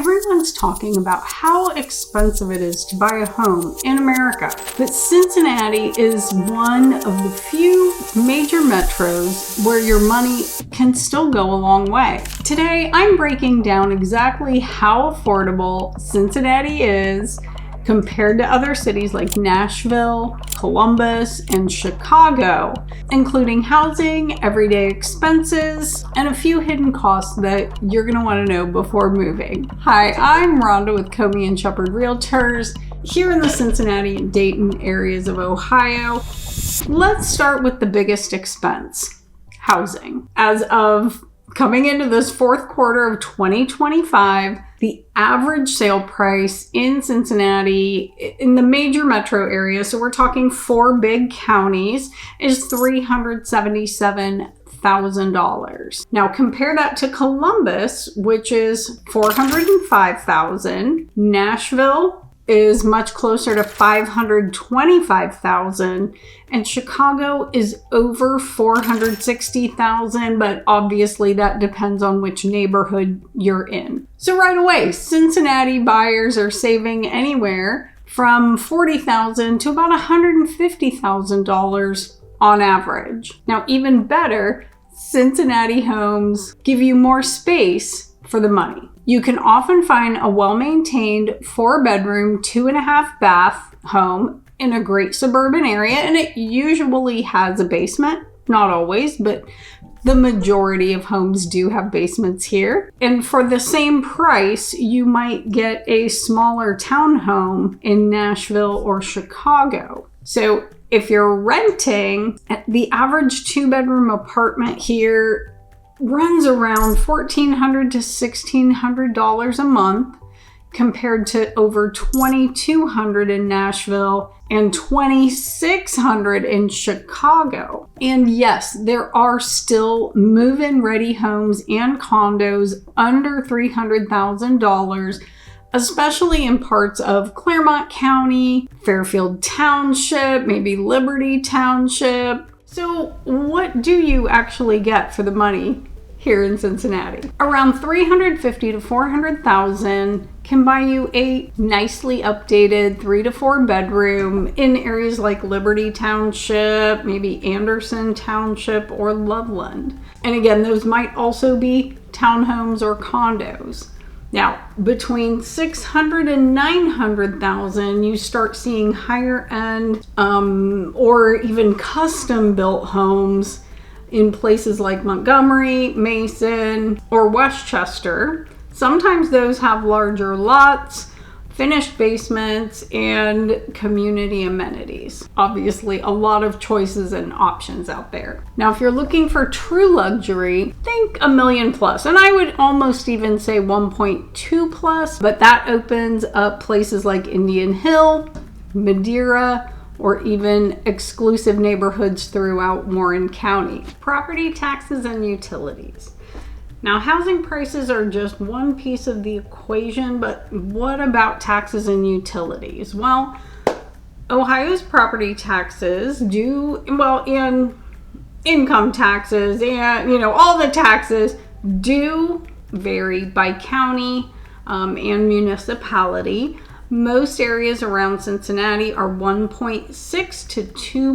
Everyone's talking about how expensive it is to buy a home in America, but Cincinnati is one of the few major metros where your money can still go a long way. Today, I'm breaking down exactly how affordable Cincinnati is compared to other cities like Nashville, Columbus, and Chicago, including housing, everyday expenses, and a few hidden costs that you're going to want to know before moving. Hi, I'm Rhonda with Comey and Shepherd Realtors here in the Cincinnati and Dayton areas of Ohio. Let's start with the biggest expense, housing. As of coming into this fourth quarter of 2025, the average sale price in Cincinnati, in the major metro area, so we're talking 4 big counties, is $377,000. Now compare that to Columbus, which is $405,000. Nashville is much closer to $525,000, and Chicago is over $460,000, but obviously that depends on which neighborhood you're in. So right away, Cincinnati buyers are saving anywhere from $40,000 to about $150,000 on average. Now, even better, Cincinnati homes give you more space for the money. You can often find a well-maintained 4-bedroom, 2.5-bath home in a great suburban area, and it usually has a basement. Not always, but the majority of homes do have basements here. And for the same price, you might get a smaller townhome in Nashville or Chicago. So if you're renting, the average 2-bedroom apartment here runs around $1,400 to $1,600 a month, compared to over $2,200 in Nashville and $2,600 in Chicago. And yes, there are still move-in ready homes and condos under $300,000, especially in parts of Claremont County, Fairfield Township, maybe Liberty Township. So what do you actually get for the money here in Cincinnati? Around $350,000 to $400,000 can buy you a nicely updated 3 to 4 bedroom in areas like Liberty Township, maybe Anderson Township, or Loveland. And again, those might also be townhomes or condos. Now, between $600,000 and $900,000, you start seeing higher end or even custom built homes in places like Montgomery, Mason, or Westchester. Sometimes those have larger lots, finished basements, and community amenities. Obviously, a lot of choices and options out there. Now, if you're looking for true luxury, think $1 million plus. And I would almost even say 1.2 plus, but that opens up places like Indian Hill, Madeira, or even exclusive neighborhoods throughout Warren County. Property taxes and utilities. Now, housing prices are just one piece of the equation, but what about taxes and utilities? Well, Ohio's property taxes and income taxes and, all the taxes do vary by county and municipality. Most areas around Cincinnati are 1.6 to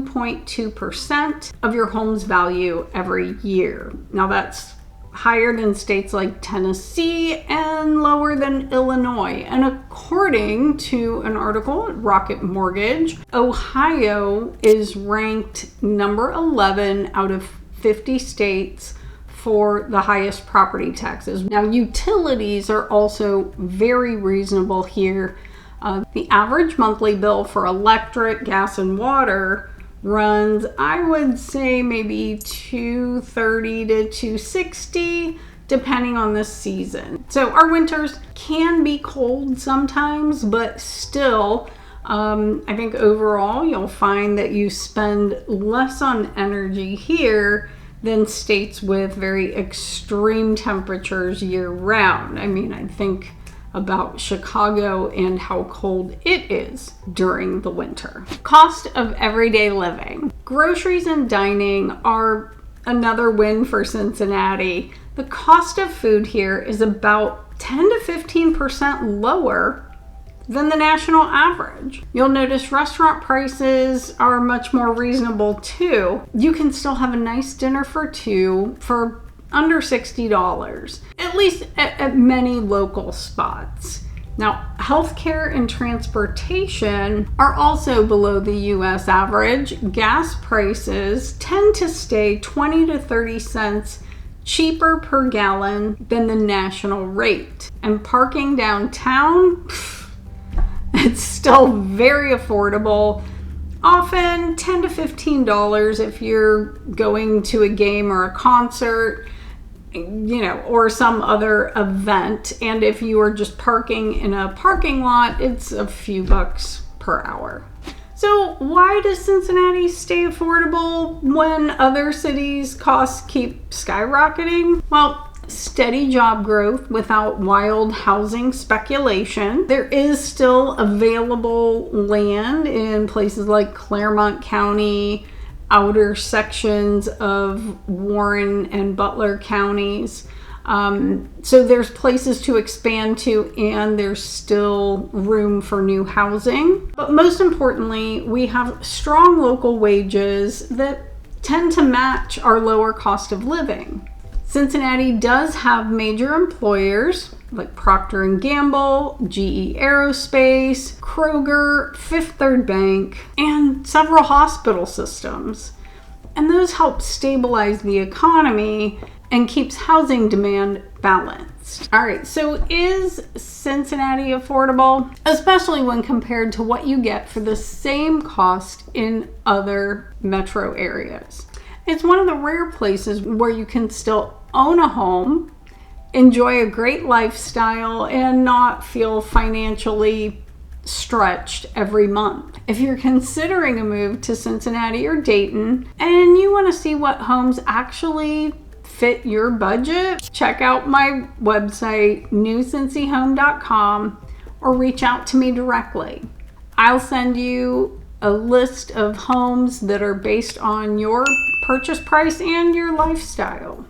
2.2% of your home's value every year. Now, that's higher than states like Tennessee and lower than Illinois. And according to an article at Rocket Mortgage, Ohio is ranked number 11 out of 50 states for the highest property taxes. Now, utilities are also very reasonable here. The average monthly bill for electric, gas, and water runs, I would say, maybe $230 to $260, depending on the season. So our winters can be cold sometimes, but still, I think overall you'll find that you spend less on energy here than states with very extreme temperatures year round. I mean, I think about Chicago and how cold it is during the winter. Cost of everyday living. Groceries and dining are another win for Cincinnati. The cost of food here is about 10 to 15% lower than the national average. You'll notice restaurant prices are much more reasonable too. You can still have a nice dinner for two for under $60, at least at many local spots. Now, healthcare and transportation are also below the US average. Gas prices tend to stay 20 to 30 cents cheaper per gallon than the national rate. And parking downtown, it's still very affordable. Often $10 to $15 if you're going to a game or a concert, or some other event. And if you are just parking in a parking lot, it's a few bucks per hour. So why does Cincinnati stay affordable when other cities' costs keep skyrocketing? Well, steady job growth without wild housing speculation. There is still available land in places like Claremont County, outer sections of Warren and Butler counties. So there's places to expand to, and there's still room for new housing. But most importantly, we have strong local wages that tend to match our lower cost of living. Cincinnati does have major employers like Procter & Gamble, GE Aerospace, Kroger, Fifth Third Bank, and several hospital systems. And those help stabilize the economy and keeps housing demand balanced. All right, so is Cincinnati affordable? Especially when compared to what you get for the same cost in other metro areas. It's one of the rare places where you can still own a home, enjoy a great lifestyle, and not feel financially stretched every month. If you're considering a move to Cincinnati or Dayton and you want to see what homes actually fit your budget, check out my website, newcincyhome.com, or reach out to me directly. I'll send you a list of homes that are based on your purchase price and your lifestyle.